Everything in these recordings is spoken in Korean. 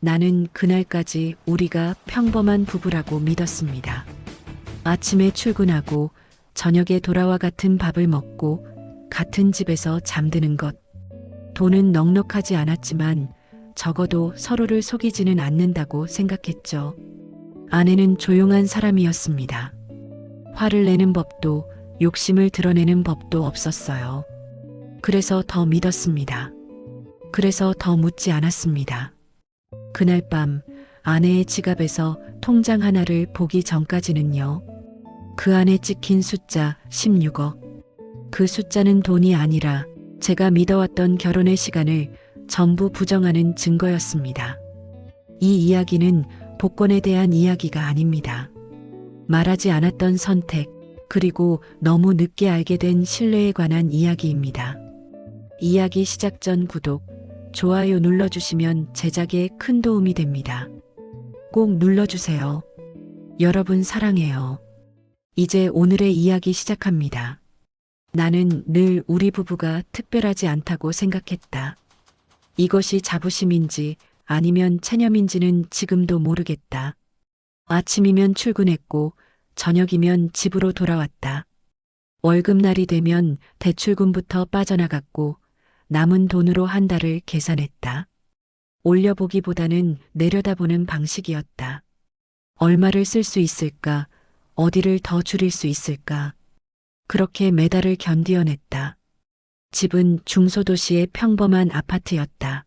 나는 그날까지 우리가 평범한 부부라고 믿었습니다. 아침에 출근하고 저녁에 돌아와 같은 밥을 먹고 같은 집에서 잠드는 것. 돈은 넉넉하지 않았지만 적어도 서로를 속이지는 않는다고 생각했죠. 아내는 조용한 사람이었습니다. 화를 내는 법도 욕심을 드러내는 법도 없었어요. 그래서 더 믿었습니다. 그래서 더 묻지 않았습니다. 그날 밤 아내의 지갑에서 통장 하나를 보기 전까지는요. 그 안에 찍힌 숫자 16억. 그 숫자는 돈이 아니라 제가 믿어왔던 결혼의 시간을 전부 부정하는 증거였습니다. 이 이야기는 복권에 대한 이야기가 아닙니다. 말하지 않았던 선택, 그리고 너무 늦게 알게 된 신뢰에 관한 이야기입니다. 이야기 시작 전 구독, 좋아요 눌러주시면 제작에 큰 도움이 됩니다. 꼭 눌러주세요. 여러분 사랑해요. 이제 오늘의 이야기 시작합니다. 나는 늘 우리 부부가 특별하지 않다고 생각했다. 이것이 자부심인지 아니면 체념인지는 지금도 모르겠다. 아침이면 출근했고 저녁이면 집으로 돌아왔다. 월급날이 되면 대출금부터 빠져나갔고 남은 돈으로 한 달을 계산했다. 올려보기보다는 내려다보는 방식이었다. 얼마를 쓸 수 있을까? 어디를 더 줄일 수 있을까? 그렇게 매달을 견디어냈다. 집은 중소도시의 평범한 아파트였다.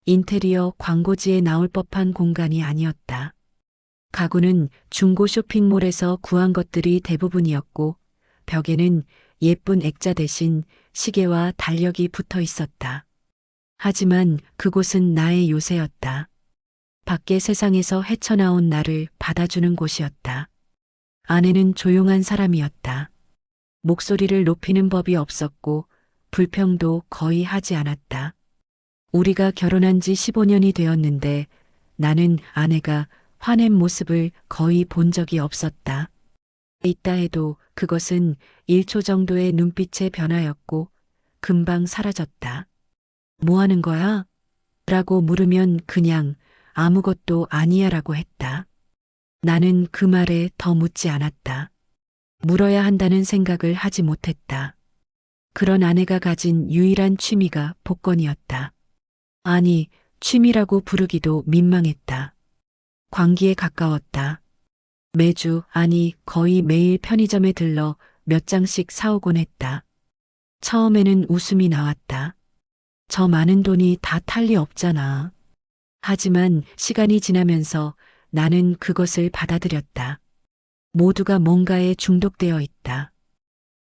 인테리어 광고지에 나올 법한 공간이 아니었다. 가구는 중고 쇼핑몰에서 구한 것들이 대부분이었고 벽에는 예쁜 액자 대신 시계와 달력이 붙어 있었다. 하지만 그곳은 나의 요새였다. 밖의 세상에서 헤쳐나온 나를 받아주는 곳이었다. 아내는 조용한 사람이었다. 목소리를 높이는 법이 없었고 불평도 거의 하지 않았다. 우리가 결혼한 지 15년이 되었는데 나는 아내가 화낸 모습을 거의 본 적이 없었다. 있다 해도 그것은 1초 정도의 눈빛의 변화였고 금방 사라졌다. 뭐 하는 거야? 라고 물으면 그냥 아무것도 아니야 라고 했다. 나는 그 말에 더 묻지 않았다. 물어야 한다는 생각을 하지 못했다. 그런 아내가 가진 유일한 취미가 복권이었다. 아니, 취미라고 부르기도 민망했다. 광기에 가까웠다. 매주, 아니 거의 매일 편의점에 들러 몇 장씩 사오곤 했다. 처음에는 웃음이 나왔다. 저 많은 돈이 다 탈 리 없잖아. 하지만 시간이 지나면서 나는 그것을 받아들였다. 모두가 뭔가에 중독되어 있다.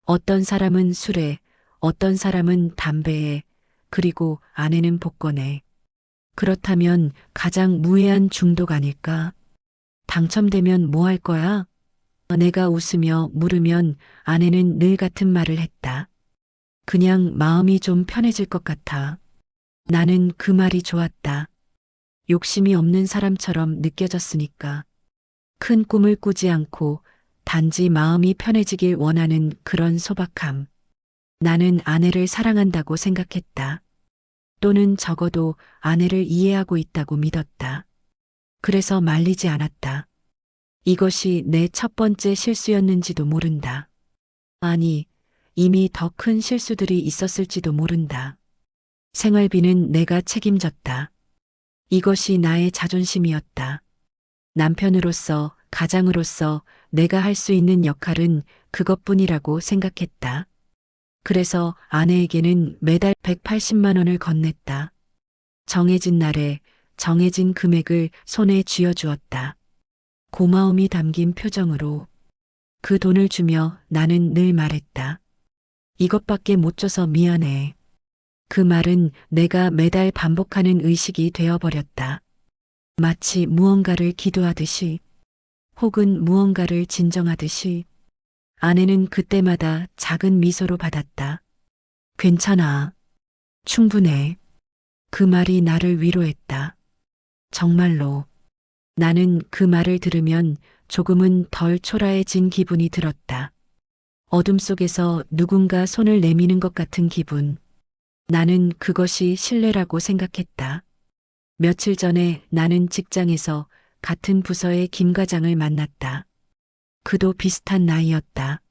어떤 사람은 술에, 어떤 사람은 담배에, 그리고 아내는 복권에. 그렇다면 가장 무해한 중독 아닐까? 당첨되면 뭐 할 거야? 내가 웃으며 물으면 아내는 늘 같은 말을 했다. 그냥 마음이 좀 편해질 것 같아. 나는 그 말이 좋았다. 욕심이 없는 사람처럼 느껴졌으니까. 큰 꿈을 꾸지 않고 단지 마음이 편해지길 원하는 그런 소박함. 나는 아내를 사랑한다고 생각했다. 또는 적어도 아내를 이해하고 있다고 믿었다. 그래서 말리지 않았다. 이것이 내 첫 번째 실수였는지도 모른다. 아니, 이미 더 큰 실수들이 있었을지도 모른다. 생활비는 내가 책임졌다. 이것이 나의 자존심이었다. 남편으로서, 가장으로서 내가 할 수 있는 역할은 그것뿐이라고 생각했다. 그래서 아내에게는 매달 180만 원을 건넸다. 정해진 날에 정해진 금액을 손에 쥐어주었다. 고마움이 담긴 표정으로. 그 돈을 주며 나는 늘 말했다. 이것밖에 못 줘서 미안해. 그 말은 내가 매달 반복하는 의식이 되어버렸다. 마치 무언가를 기도하듯이, 혹은 무언가를 진정하듯이. 아내는 그때마다 작은 미소로 받았다. 괜찮아. 충분해. 그 말이 나를 위로했다. 정말로. 나는 그 말을 들으면 조금은 덜 초라해진 기분이 들었다. 어둠 속에서 누군가 손을 내미는 것 같은 기분. 나는 그것이 신뢰라고 생각했다. 며칠 전에 나는 직장에서 같은 부서의 김 과장을 만났다. 그도 비슷한 나이였다.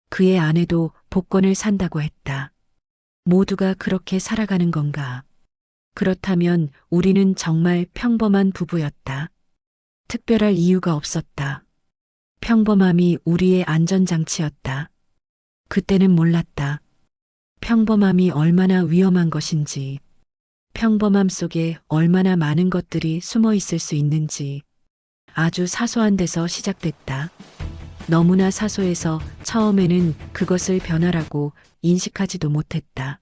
그의 아내도 복권을 산다고 했다. 모두가 그렇게 살아가는 건가? 그렇다면 우리는 정말 평범한 부부였다. 특별할 이유가 없었다. 평범함이 우리의 안전장치였다. 그때는 몰랐다. 평범함이 얼마나 위험한 것인지, 평범함 속에 얼마나 많은 것들이 숨어 있을 수 있는지. 아주 사소한 데서 시작됐다. 너무나 사소해서 처음에는 그것을 변화라고 인식하지도 못했다.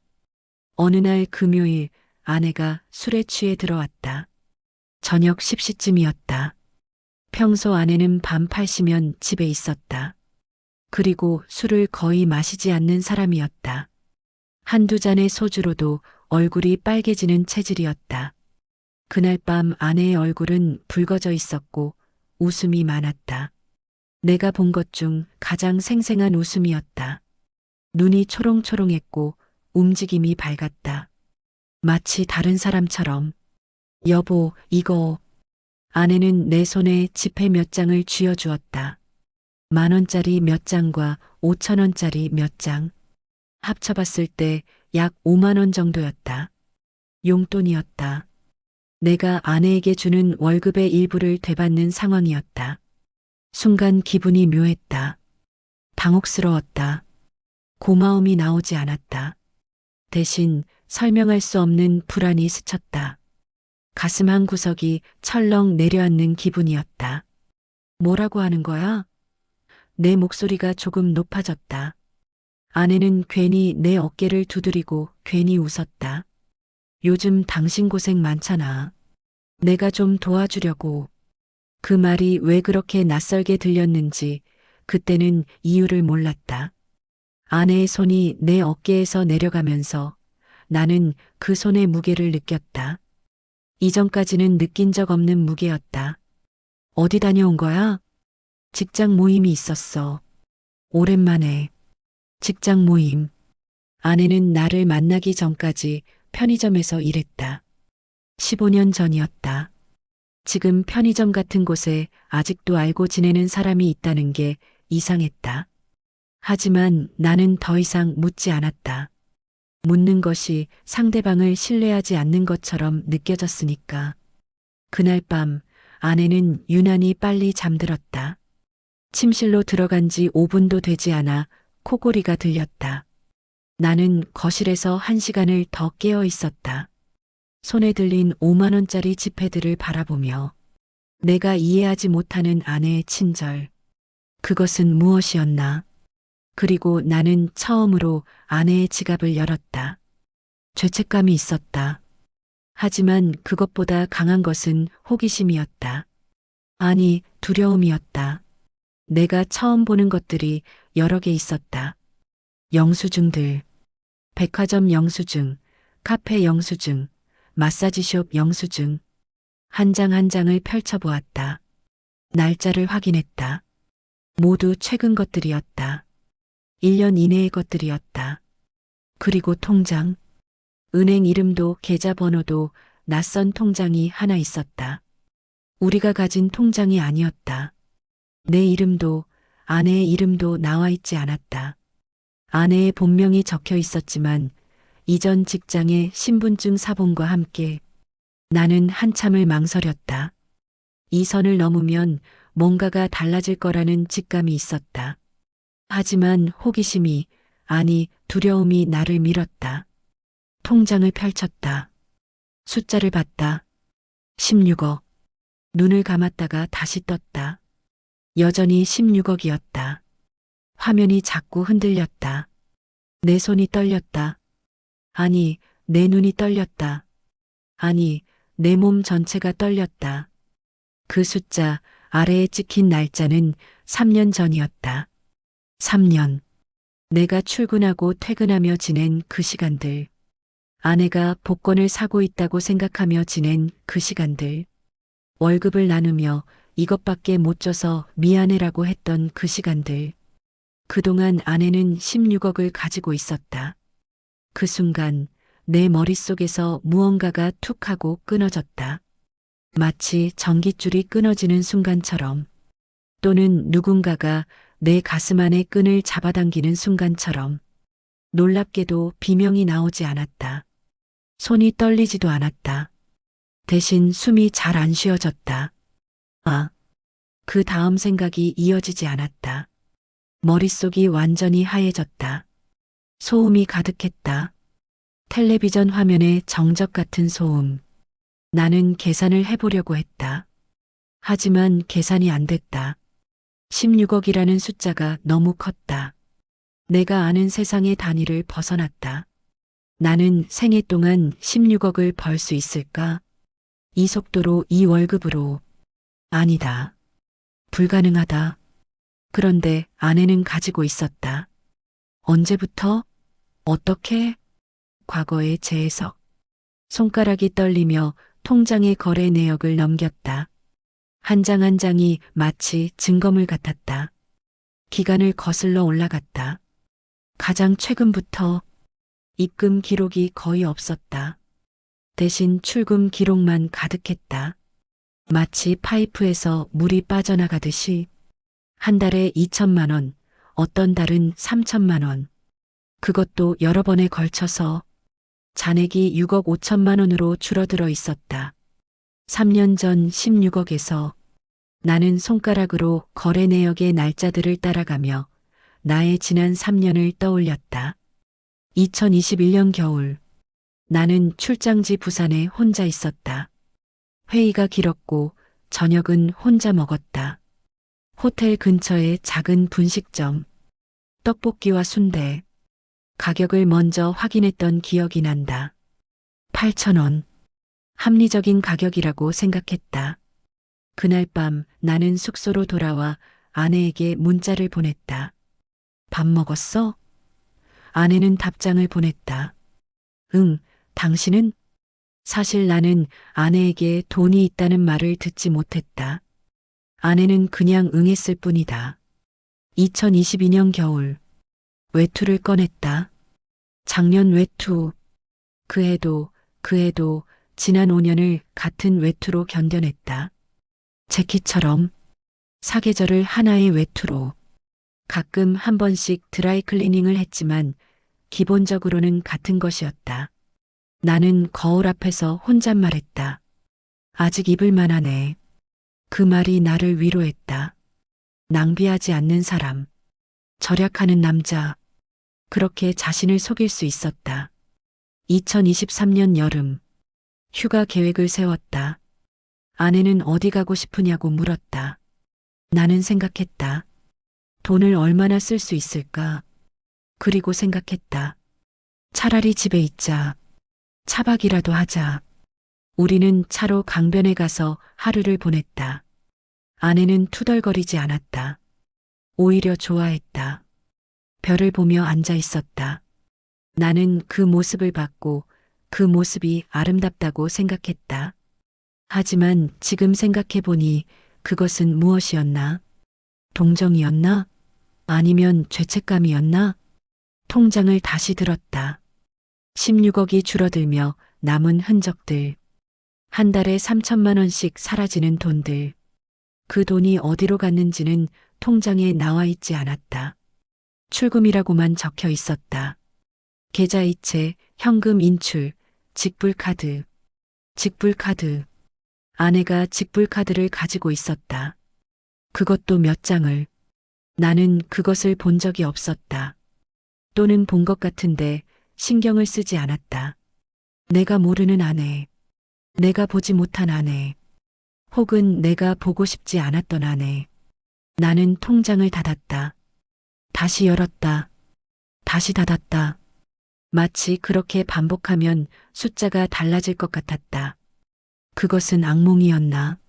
어느 날 금요일 아내가 술에 취해 들어왔다. 저녁 10시쯤이었다. 평소 아내는 밤 8시면 집에 있었다. 그리고 술을 거의 마시지 않는 사람이었다. 한두 잔의 소주로도 얼굴이 빨개지는 체질이었다. 그날 밤 아내의 얼굴은 붉어져 있었고 웃음이 많았다. 내가 본 것 중 가장 생생한 웃음이었다. 눈이 초롱초롱했고 움직임이 밝았다. 마치 다른 사람처럼. 여보, 이거. 아내는 내 손에 지폐 몇 장을 쥐어주었다. 10,000원짜리 몇 장과 5,000원짜리 몇 장. 합쳐봤을 때 약 5만 원 정도였다. 용돈이었다. 내가 아내에게 주는 월급의 일부를 되받는 상황이었다. 순간 기분이 묘했다. 당혹스러웠다. 고마움이 나오지 않았다. 대신 설명할 수 없는 불안이 스쳤다. 가슴 한 구석이 철렁 내려앉는 기분이었다. 뭐라고 하는 거야? 내 목소리가 조금 높아졌다. 아내는 괜히 내 어깨를 두드리고 괜히 웃었다. 요즘 당신 고생 많잖아. 내가 좀 도와주려고. 그 말이 왜 그렇게 낯설게 들렸는지 그때는 이유를 몰랐다. 아내의 손이 내 어깨에서 내려가면서 나는 그 손의 무게를 느꼈다. 이전까지는 느낀 적 없는 무게였다. 어디 다녀온 거야? 직장 모임이 있었어. 오랜만에. 직장 모임. 아내는 나를 만나기 전까지 편의점에서 일했다. 15년 전이었다. 지금 편의점 같은 곳에 아직도 알고 지내는 사람이 있다는 게 이상했다. 하지만 나는 더 이상 묻지 않았다. 묻는 것이 상대방을 신뢰하지 않는 것처럼 느껴졌으니까. 그날 밤 아내는 유난히 빨리 잠들었다. 침실로 들어간 지 5분도 되지 않아 코골이가 들렸다. 나는 거실에서 1시간을 더 깨어 있었다. 손에 들린 5만 원짜리 지폐들을 바라보며 내가 이해하지 못하는 아내의 친절. 그것은 무엇이었나? 그리고 나는 처음으로 아내의 지갑을 열었다. 죄책감이 있었다. 하지만 그것보다 강한 것은 호기심이었다. 아니, 두려움이었다. 내가 처음 보는 것들이 여러 개 있었다. 영수증들, 백화점 영수증, 카페 영수증, 마사지숍 영수증. 한 장 한 장을 펼쳐보았다. 날짜를 확인했다. 모두 최근 것들이었다. 1년 이내의 것들이었다. 그리고 통장, 은행 이름도 계좌번호도 낯선 통장이 하나 있었다. 우리가 가진 통장이 아니었다. 내 이름도 아내의 이름도 나와 있지 않았다. 아내의 본명이 적혀 있었지만 이전 직장의 신분증 사본과 함께 나는 한참을 망설였다. 이 선을 넘으면 뭔가가 달라질 거라는 직감이 있었다. 하지만 호기심이, 아니 두려움이 나를 밀었다. 통장을 펼쳤다. 숫자를 봤다. 16억. 눈을 감았다가 다시 떴다. 여전히 16억이었다. 화면이 자꾸 흔들렸다. 내 손이 떨렸다. 아니, 내 눈이 떨렸다. 아니, 내 몸 전체가 떨렸다. 그 숫자 아래에 찍힌 날짜는 3년 전이었다. 3년. 내가 출근하고 퇴근하며 지낸 그 시간들. 아내가 복권을 사고 있다고 생각하며 지낸 그 시간들. 월급을 나누며 이것밖에 못 줘서 미안해라고 했던 그 시간들. 그동안 아내는 16억을 가지고 있었다. 그 순간 내 머릿속에서 무언가가 툭 하고 끊어졌다. 마치 전깃줄이 끊어지는 순간처럼, 또는 누군가가 내 가슴 안의 끈을 잡아당기는 순간처럼. 놀랍게도 비명이 나오지 않았다. 손이 떨리지도 않았다. 대신 숨이 잘 안 쉬어졌다. 아, 그 다음 생각이 이어지지 않았다. 머릿속이 완전히 하얘졌다. 소음이 가득했다. 텔레비전 화면에 정적 같은 소음. 나는 계산을 해보려고 했다. 하지만 계산이 안 됐다. 16억이라는 숫자가 너무 컸다. 내가 아는 세상의 단위를 벗어났다. 나는 생애 동안 16억을 벌 수 있을까? 이 속도로, 이 월급으로. 아니다. 불가능하다. 그런데 아내는 가지고 있었다. 언제부터? 어떻게? 과거의 재해석. 손가락이 떨리며 통장의 거래 내역을 넘겼다. 한 장 한 장이 마치 증거물 같았다. 기간을 거슬러 올라갔다. 가장 최근부터 입금 기록이 거의 없었다. 대신 출금 기록만 가득했다. 마치 파이프에서 물이 빠져나가듯이. 한 달에 2천만 원, 어떤 달은 3천만 원. 그것도 여러 번에 걸쳐서. 잔액이 6억 5천만 원으로 줄어들어 있었다. 3년 전 16억에서 나는 손가락으로 거래 내역의 날짜들을 따라가며 나의 지난 3년을 떠올렸다. 2021년 겨울, 나는 출장지 부산에 혼자 있었다. 회의가 길었고 저녁은 혼자 먹었다. 호텔 근처의 작은 분식점, 떡볶이와 순대. 가격을 먼저 확인했던 기억이 난다. 8,000원. 합리적인 가격이라고 생각했다. 그날 밤 나는 숙소로 돌아와 아내에게 문자를 보냈다. 밥 먹었어? 아내는 답장을 보냈다. 응, 당신은? 사실 나는 아내에게 돈이 있다는 말을 듣지 못했다. 아내는 그냥 응했을 뿐이다. 2022년 겨울, 외투를 꺼냈다. 작년 외투. 그 해도 지난 5년을 같은 외투로 견뎌냈다. 재킷처럼 사계절을 하나의 외투로. 가끔 한 번씩 드라이 클리닝을 했지만 기본적으로는 같은 것이었다. 나는 거울 앞에서 혼잣말했다. 아직 입을 만하네. 그 말이 나를 위로했다. 낭비하지 않는 사람. 절약하는 남자. 그렇게 자신을 속일 수 있었다. 2023년 여름. 휴가 계획을 세웠다. 아내는 어디 가고 싶으냐고 물었다. 나는 생각했다. 돈을 얼마나 쓸 수 있을까? 그리고 생각했다. 차라리 집에 있자. 차박이라도 하자. 우리는 차로 강변에 가서 하루를 보냈다. 아내는 투덜거리지 않았다. 오히려 좋아했다. 별을 보며 앉아 있었다. 나는 그 모습을 봤고 그 모습이 아름답다고 생각했다. 하지만 지금 생각해보니 그것은 무엇이었나? 동정이었나? 아니면 죄책감이었나? 통장을 다시 들었다. 16억이 줄어들며 남은 흔적들. 한 달에 3천만 원씩 사라지는 돈들. 그 돈이 어디로 갔는지는 통장에 나와 있지 않았다. 출금이라고만 적혀 있었다. 계좌이체, 현금 인출, 직불카드. 직불카드. 아내가 직불카드를 가지고 있었다. 그것도 몇 장을. 나는 그것을 본 적이 없었다. 또는 본 것 같은데 신경을 쓰지 않았다. 내가 모르는 아내. 내가 보지 못한 아내. 혹은 내가 보고 싶지 않았던 아내. 나는 통장을 닫았다. 다시 열었다. 다시 닫았다. 마치 그렇게 반복하면 숫자가 달라질 것 같았다. 그것은 악몽이었나?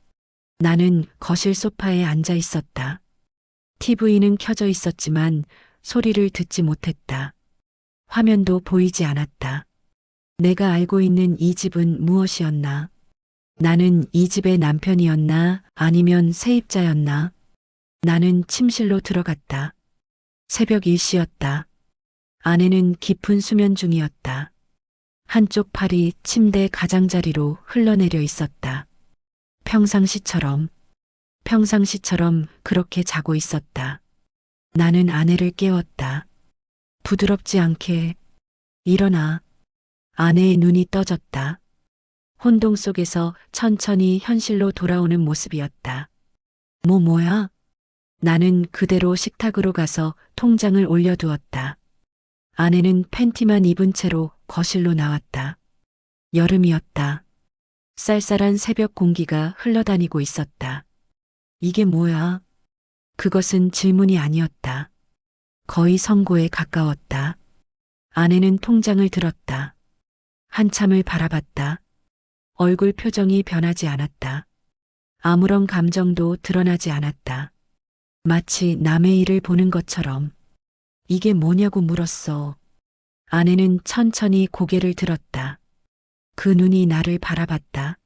나는 거실 소파에 앉아 있었다. TV는 켜져 있었지만 소리를 듣지 못했다. 화면도 보이지 않았다. 내가 알고 있는 이 집은 무엇이었나? 나는 이 집의 남편이었나? 아니면 세입자였나? 나는 침실로 들어갔다. 새벽 1시였다. 아내는 깊은 수면 중이었다. 한쪽 팔이 침대 가장자리로 흘러내려 있었다. 평상시처럼 그렇게 자고 있었다. 나는 아내를 깨웠다. 부드럽지 않게 일어나. 아내의 눈이 떠졌다. 혼동 속에서 천천히 현실로 돌아오는 모습이었다. 뭐야? 나는 그대로 식탁으로 가서 통장을 올려두었다. 아내는 팬티만 입은 채로 거실로 나왔다. 여름이었다. 쌀쌀한 새벽 공기가 흘러다니고 있었다. 이게 뭐야? 그것은 질문이 아니었다. 거의 선고에 가까웠다. 아내는 통장을 들었다. 한참을 바라봤다. 얼굴 표정이 변하지 않았다. 아무런 감정도 드러나지 않았다. 마치 남의 일을 보는 것처럼. 이게 뭐냐고 물었어. 아내는 천천히 고개를 들었다. 그 눈이 나를 바라봤다.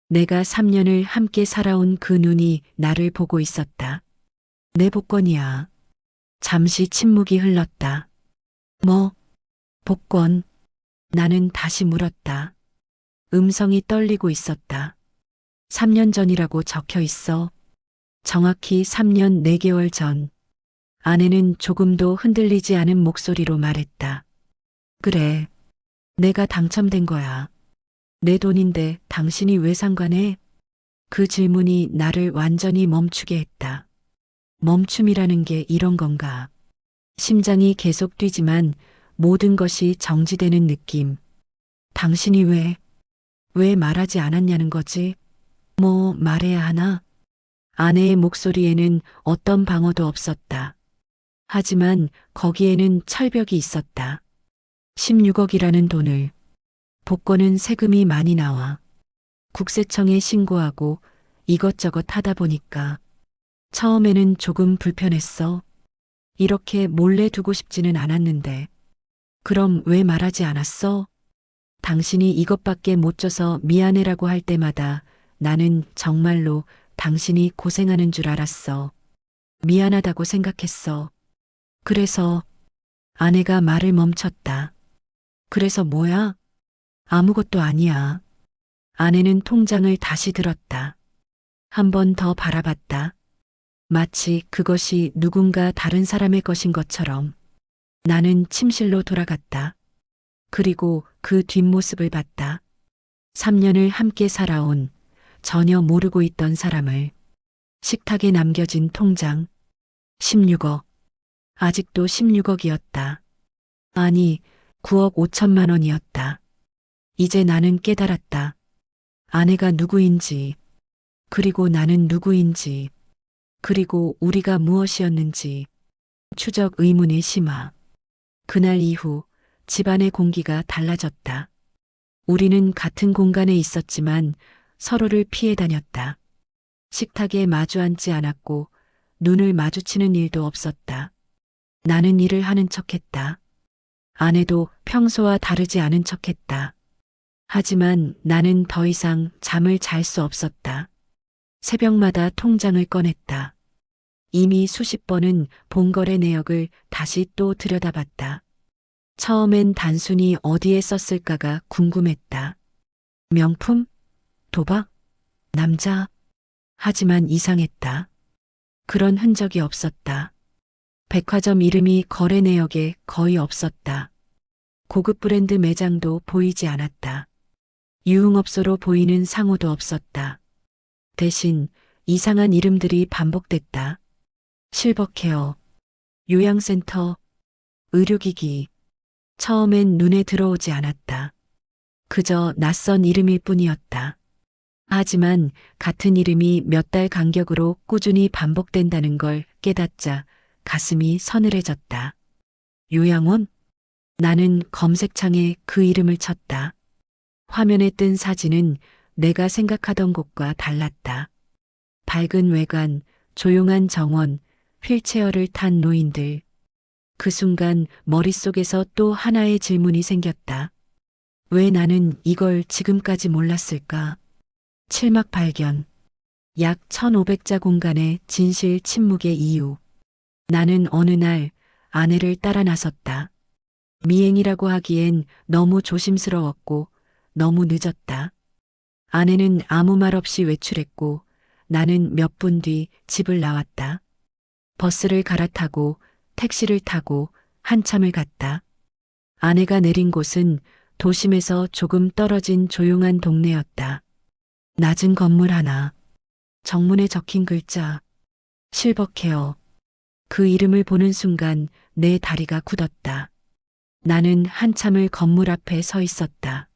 내가 3년을 함께 살아온 그 눈이 나를 보고 있었다. 내 복권이야. 잠시 침묵이 흘렀다. 뭐? 복권? 나는 다시 물었다. 음성이 떨리고 있었다. 3년 전이라고 적혀 있어. 정확히 3년 4개월 전. 아내는 조금도 흔들리지 않은 목소리로 말했다. 그래. 내가 당첨된 거야. 내 돈인데 당신이 왜 상관해? 그 질문이 나를 완전히 멈추게 했다. 멈춤이라는 게 이런 건가? 심장이 계속 뛰지만 모든 것이 정지되는 느낌. 당신이 왜 말하지 않았냐는 거지? 뭐 말해야 하나? 아내의 목소리에는 어떤 방어도 없었다. 하지만 거기에는 철벽이 있었다. 16억이라는 돈을. 복권은 세금이 많이 나와. 국세청에 신고하고 이것저것 하다 보니까 처음에는 조금 불편했어. 이렇게 몰래 두고 싶지는 않았는데. 그럼 왜 말하지 않았어? 당신이 이것밖에 못 줘서 미안해라고 할 때마다 나는 정말로 당신이 고생하는 줄 알았어. 미안하다고 생각했어. 그래서 아내가 말을 멈췄다. 그래서 뭐야? 아무것도 아니야. 아내는 통장을 다시 들었다. 한 번 더 바라봤다. 마치 그것이 누군가 다른 사람의 것인 것처럼. 나는 침실로 돌아갔다. 그리고 그 뒷모습을 봤다. 3년을 함께 살아온 전혀 모르고 있던 사람을. 식탁에 남겨진 통장. 16억. 아직도 16억이었다. 아니, 9억 5천만 원이었다. 이제 나는 깨달았다. 아내가 누구인지, 그리고 나는 누구인지, 그리고 우리가 무엇이었는지. 추적 의문의 심화. 그날 이후 집안의 공기가 달라졌다. 우리는 같은 공간에 있었지만 서로를 피해 다녔다. 식탁에 마주 앉지 않았고 눈을 마주치는 일도 없었다. 나는 일을 하는 척했다. 아내도 평소와 다르지 않은 척했다. 하지만 나는 더 이상 잠을 잘 수 없었다. 새벽마다 통장을 꺼냈다. 이미 수십 번은 본거래 내역을 다시 또 들여다봤다. 처음엔 단순히 어디에 썼을까가 궁금했다. 명품? 도박? 남자? 하지만 이상했다. 그런 흔적이 없었다. 백화점 이름이 거래 내역에 거의 없었다. 고급 브랜드 매장도 보이지 않았다. 유흥업소로 보이는 상호도 없었다. 대신 이상한 이름들이 반복됐다. 실버케어, 요양센터, 의료기기. 처음엔 눈에 들어오지 않았다. 그저 낯선 이름일 뿐이었다. 하지만 같은 이름이 몇 달 간격으로 꾸준히 반복된다는 걸 깨닫자 가슴이 서늘해졌다. 요양원? 나는 검색창에 그 이름을 쳤다. 화면에 뜬 사진은 내가 생각하던 곳과 달랐다. 밝은 외관, 조용한 정원, 휠체어를 탄 노인들. 그 순간 머릿속에서 또 하나의 질문이 생겼다. 왜 나는 이걸 지금까지 몰랐을까? 칠막 발견. 약 1500자 공간의 진실 침묵의 이유. 나는 어느 날 아내를 따라 나섰다. 미행이라고 하기엔 너무 조심스러웠고 너무 늦었다. 아내는 아무 말 없이 외출했고 나는 몇 분 뒤 집을 나왔다. 버스를 갈아타고 택시를 타고 한참을 갔다. 아내가 내린 곳은 도심에서 조금 떨어진 조용한 동네였다. 낮은 건물 하나, 정문에 적힌 글자, 실버케어. 그 이름을 보는 순간 내 다리가 굳었다. 나는 한참을 건물 앞에 서 있었다.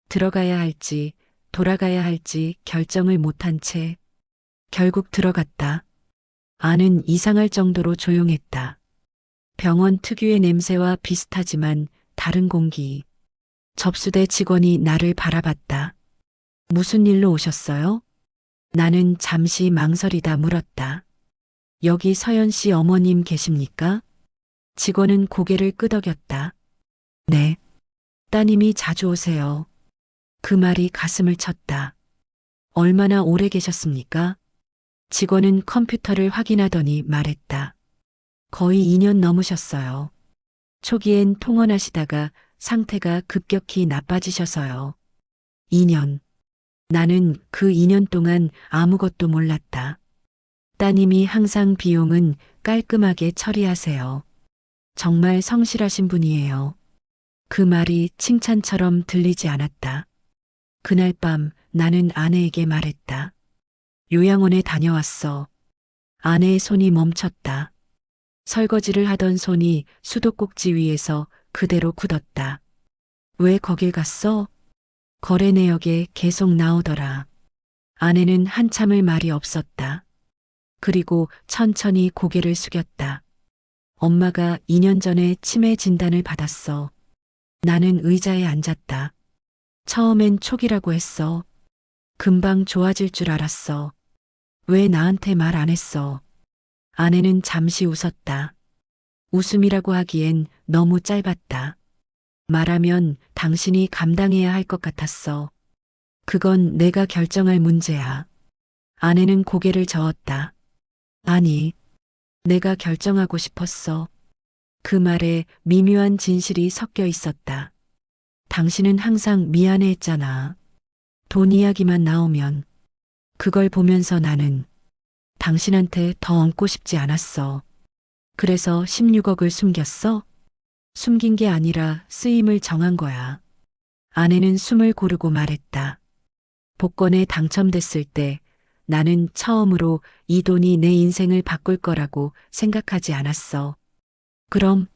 들어가야 할지 돌아가야 할지 결정을 못한 채 결국 들어갔다. 안은 이상할 정도로 조용했다. 병원 특유의 냄새와 비슷하지만 다른 공기. 접수대 직원이 나를 바라봤다. 무슨 일로 오셨어요? 나는 잠시 망설이다 물었다. 여기 서연 씨 어머님 계십니까? 직원은 고개를 끄덕였다. 네. 따님이 자주 오세요. 그 말이 가슴을 쳤다. 얼마나 오래 계셨습니까? 직원은 컴퓨터를 확인하더니 말했다. 거의 2년 넘으셨어요. 초기엔 통원하시다가 상태가 급격히 나빠지셔서요. 2년. 나는 그 2년 동안 아무것도 몰랐다. 따님이 항상 비용은 깔끔하게 처리하세요. 정말 성실하신 분이에요. 그 말이 칭찬처럼 들리지 않았다. 그날 밤 나는 아내에게 말했다. 요양원에 다녀왔어. 아내의 손이 멈췄다. 설거지를 하던 손이 수도꼭지 위에서 그대로 굳었다. 왜 거길 갔어? 거래 내역에 계속 나오더라. 아내는 한참을 말이 없었다. 그리고 천천히 고개를 숙였다. 엄마가 2년 전에 치매 진단을 받았어. 나는 의자에 앉았다. 처음엔 촉이라고 했어. 금방 좋아질 줄 알았어. 왜 나한테 말 안 했어? 아내는 잠시 웃었다. 웃음이라고 하기엔 너무 짧았다. 말하면 당신이 감당해야 할 것 같았어. 그건 내가 결정할 문제야. 아내는 고개를 저었다. 아니, 내가 결정하고 싶었어. 그 말에 미묘한 진실이 섞여 있었다. 당신은 항상 미안해했잖아. 돈 이야기만 나오면. 그걸 보면서 나는 당신한테 더 얹고 싶지 않았어. 그래서 16억을 숨겼어? 숨긴 게 아니라 쓰임을 정한 거야. 아내는 숨을 고르고 말했다. 복권에 당첨됐을 때 나는 처음으로 이 돈이 내 인생을 바꿀 거라고 생각하지 않았어. 그럼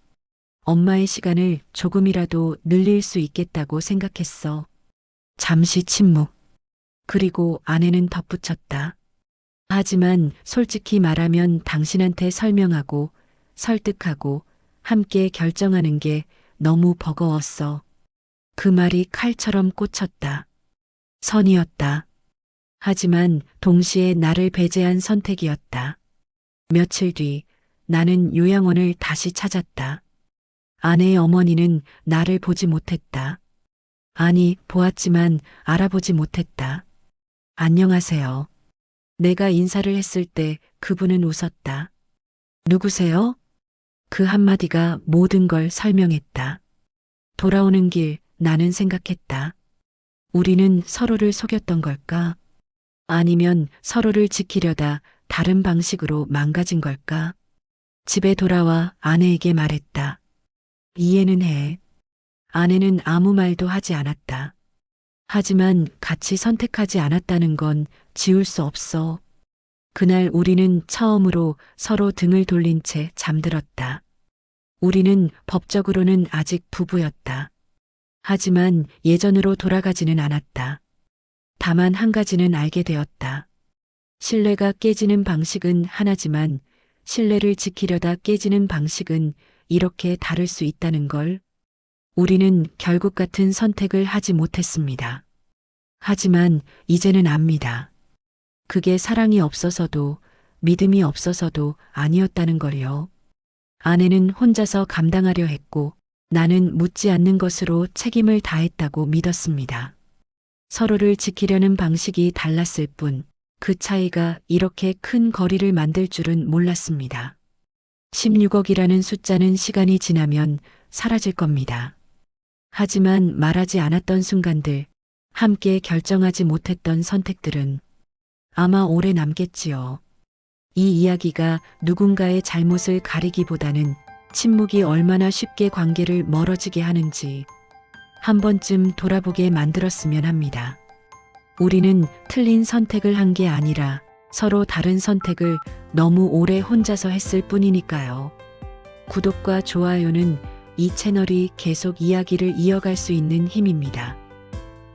엄마의 시간을 조금이라도 늘릴 수 있겠다고 생각했어. 잠시 침묵. 그리고 아내는 덧붙였다. 하지만 솔직히 말하면 당신한테 설명하고 설득하고 함께 결정하는 게 너무 버거웠어. 그 말이 칼처럼 꽂혔다. 선이었다. 하지만 동시에 나를 배제한 선택이었다. 며칠 뒤 나는 요양원을 다시 찾았다. 아내의 어머니는 나를 보지 못했다. 아니, 보았지만 알아보지 못했다. 안녕하세요. 내가 인사를 했을 때 그분은 웃었다. 누구세요? 그 한마디가 모든 걸 설명했다. 돌아오는 길 나는 생각했다. 우리는 서로를 속였던 걸까? 아니면 서로를 지키려다 다른 방식으로 망가진 걸까? 집에 돌아와 아내에게 말했다. 이해는 해. 아내는 아무 말도 하지 않았다. 하지만 같이 선택하지 않았다는 건 지울 수 없어. 그날 우리는 처음으로 서로 등을 돌린 채 잠들었다. 우리는 법적으로는 아직 부부였다. 하지만 예전으로 돌아가지는 않았다. 다만 한 가지는 알게 되었다. 신뢰가 깨지는 방식은 하나지만 신뢰를 지키려다 깨지는 방식은 이렇게 다를 수 있다는 걸. 우리는 결국 같은 선택을 하지 못했습니다. 하지만 이제는 압니다. 그게 사랑이 없어서도 믿음이 없어서도 아니었다는 걸요. 아내는 혼자서 감당하려 했고 나는 묻지 않는 것으로 책임을 다했다고 믿었습니다. 서로를 지키려는 방식이 달랐을 뿐 그 차이가 이렇게 큰 거리를 만들 줄은 몰랐습니다. 16억이라는 숫자는 시간이 지나면 사라질 겁니다. 하지만 말하지 않았던 순간들, 함께 결정하지 못했던 선택들은 아마 오래 남겠지요. 이 이야기가 누군가의 잘못을 가리기보다는 침묵이 얼마나 쉽게 관계를 멀어지게 하는지 한 번쯤 돌아보게 만들었으면 합니다. 우리는 틀린 선택을 한 게 아니라 서로 다른 선택을 너무 오래 혼자서 했을 뿐이니까요. 구독과 좋아요는 이 채널이 계속 이야기를 이어갈 수 있는 힘입니다.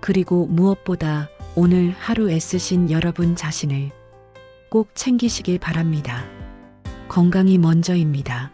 그리고 무엇보다 오늘 하루 애쓰신 여러분 자신을 꼭 챙기시길 바랍니다. 건강이 먼저입니다.